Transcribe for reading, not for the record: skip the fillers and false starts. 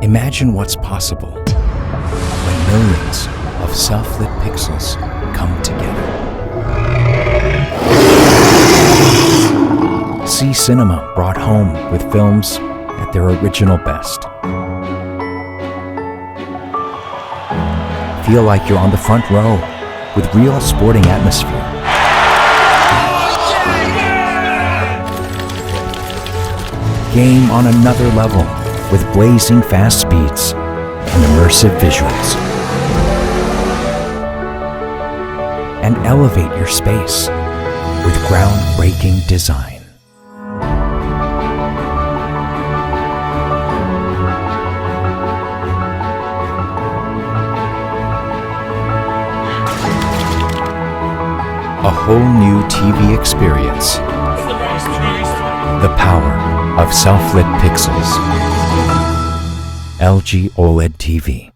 Imagine what's possible when millions of self-lit pixels come together. See cinema brought home with films at their original best. Feel like you're on the front row with real sporting atmosphere. Game on another level with blazing fast speeds and immersive visuals. And elevate your space with groundbreaking design. A whole new TV experience. The power of self-lit pixels. LG OLED TV.